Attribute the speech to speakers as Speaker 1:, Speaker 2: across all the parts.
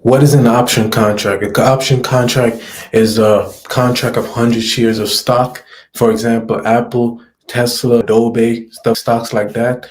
Speaker 1: What is an option contract? An option contract is a contract of 100 shares of stock. For example, Apple, Tesla, Adobe, stocks like that.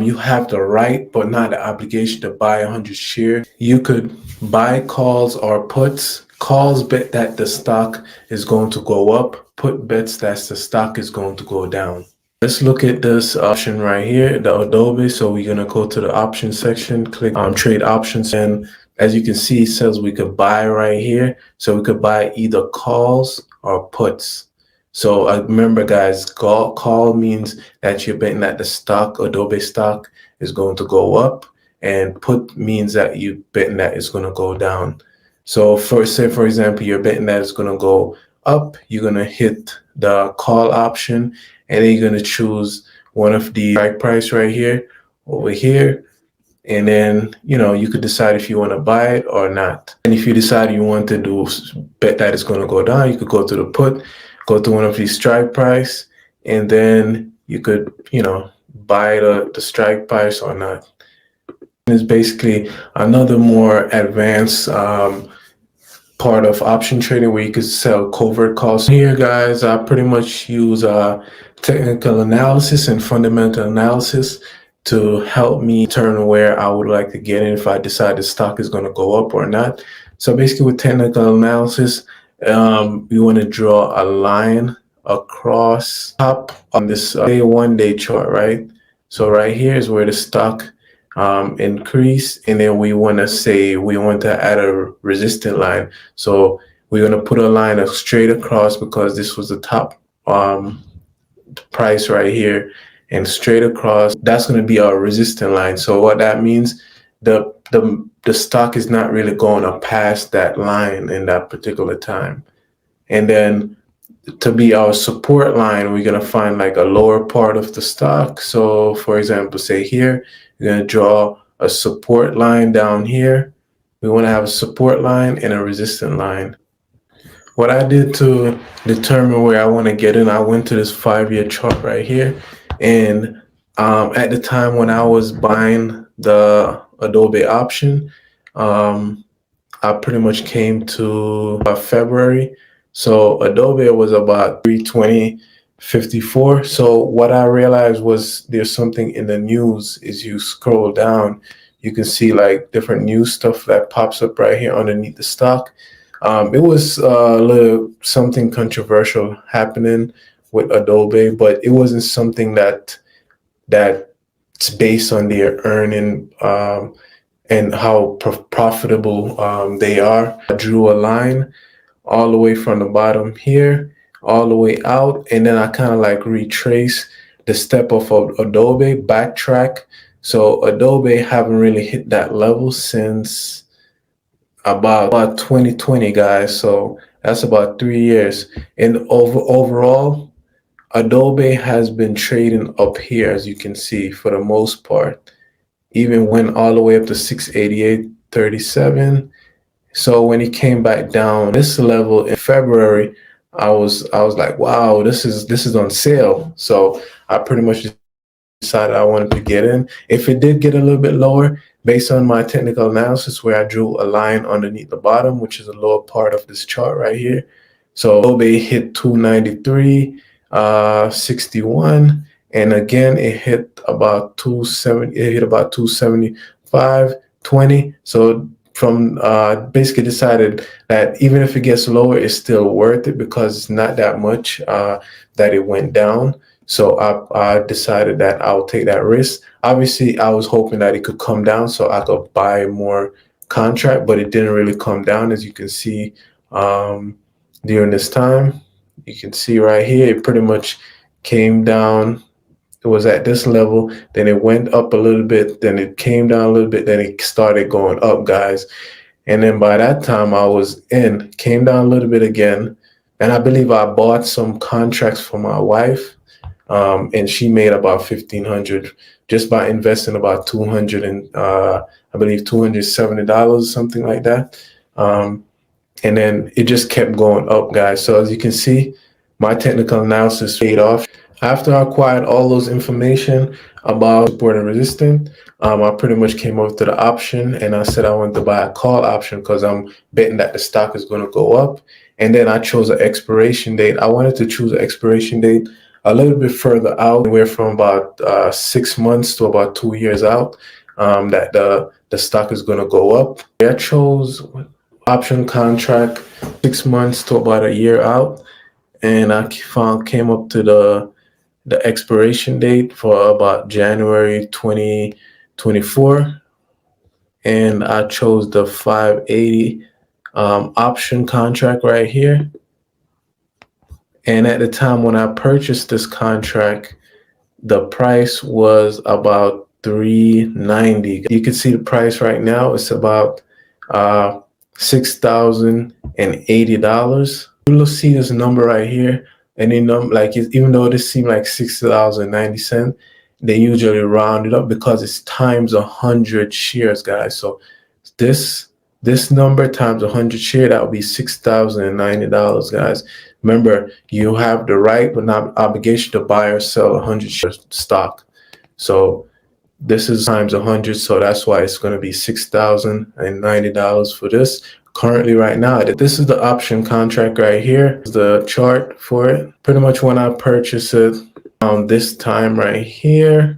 Speaker 1: You have the right, but not the obligation to buy 100 shares. You could buy calls or puts. Calls bet that the stock is going to go up. Put bets that the stock is going to go down. Let's look at this option right here, the Adobe. So we're gonna go to the option section, click on trade options, and as you can see, it says we could buy right here. So we could buy either calls or puts. So remember, guys, call means that you're betting that the stock, Adobe stock, is going to go up, and put means that you're betting that it's going to go down. So for example, you're betting that it's going to go up, you're going to hit the call option, and then you're going to choose one of the strike price right here, over here. And then, you could decide if you want to buy it or not. And if you decide you want to bet that it's going to go down, you could go to the put, go to one of these strike price, and then you could, buy the strike price or not. It's basically another more advanced part of option trading where you could sell covert calls. Here, guys, I pretty much use technical analysis and fundamental analysis to help me determine where I would like to get in if I decide the stock is going to go up or not. So basically with technical analysis, we want to draw a line across top on this one-day chart, right? So right here is where the stock increase, and then we want to add a resistance line. So we're going to put a line straight across because this was the top price right here, and straight across, that's going to be our resistance line. So what that means, the stock is not really going to pass that line in that particular time. And then to be our support line, we're going to find like a lower part of the stock. So for example, say here, we're going to draw a support line down here. We want to have a support line and a resistance line. What I did to determine where I want to get in, I went to this 5-year chart right here. And at the time when I was buying the Adobe option, I pretty much came to February. So Adobe was about 320.54. So what I realized was there's something in the news. Is you scroll down, you can see like different news stuff that pops up right here underneath the stock. It was a little something controversial happening with Adobe, but it wasn't something that's based on their earning and how profitable they are. I drew a line all the way from the bottom here, all the way out, and then I kind of like retrace the step of Adobe, backtrack. So Adobe haven't really hit that level since about 2020, guys. So that's about 3 years. And overall, Adobe has been trading up here, as you can see, for the most part. Even went all the way up to 688.37. So when he came back down this level in February, I was like, wow, this is on sale. So I pretty much decided I wanted to get in. If it did get a little bit lower, based on my technical analysis where I drew a line underneath the bottom, which is the lower part of this chart right here. So they hit 293.61, and again it hit about 270. It hit about 275.20. So from basically decided that even if it gets lower, it's still worth it because it's not that much that it went down. So I decided that I'll take that risk. Obviously, I was hoping that it could come down so I could buy more contract, but it didn't really come down, as you can see during this time. You can see right here, it pretty much came down. It was at this level, then it went up a little bit, then it came down a little bit, then it started going up, guys. And then by that time I was in, came down a little bit again. And I believe I bought some contracts for my wife. And she made about $1,500 just by investing about I believe $270, something like that. And then it just kept going up, guys. So as you can see, my technical analysis paid off. After I acquired all those information about support and resistance, I pretty much came up to the option, and I said I wanted to buy a call option because I'm betting that the stock is going to go up. And then I chose an expiration date. I wanted to choose an expiration date a little bit further out. We're from about 6 months to about 2 years out, that the stock is going to go up. I chose option contract 6 months to about a year out, and I came up to the expiration date for about January 2024, and I chose the 580 option contract right here. And at the time when I purchased this contract, the price was about 390. You can see the price right now. It's about $6,080. You'll see this number right here. Any number, like, even though this seemed like $6.90, they usually round it up because it's times 100 shares, guys. So this number times 100 share, that would be $6,090, guys. Remember, you have the right but not obligation to buy or sell 100 shares stock. So this is times 100, so that's why it's going to be $6,090 for this. Currently, right now, this is the option contract right here. The chart for it. Pretty much when I purchased it this time right here,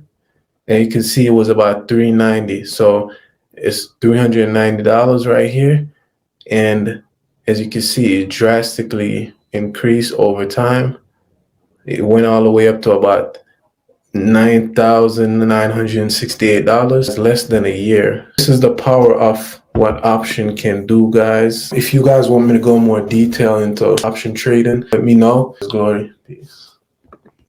Speaker 1: and you can see it was about 390. So it's $390 right here. And as you can see, it drastically increased over time. It went all the way up to about $9,968, less than a year. This is the power of what option can do, guys. If you guys want me to go more detail into option trading, let me know. Glory. Peace.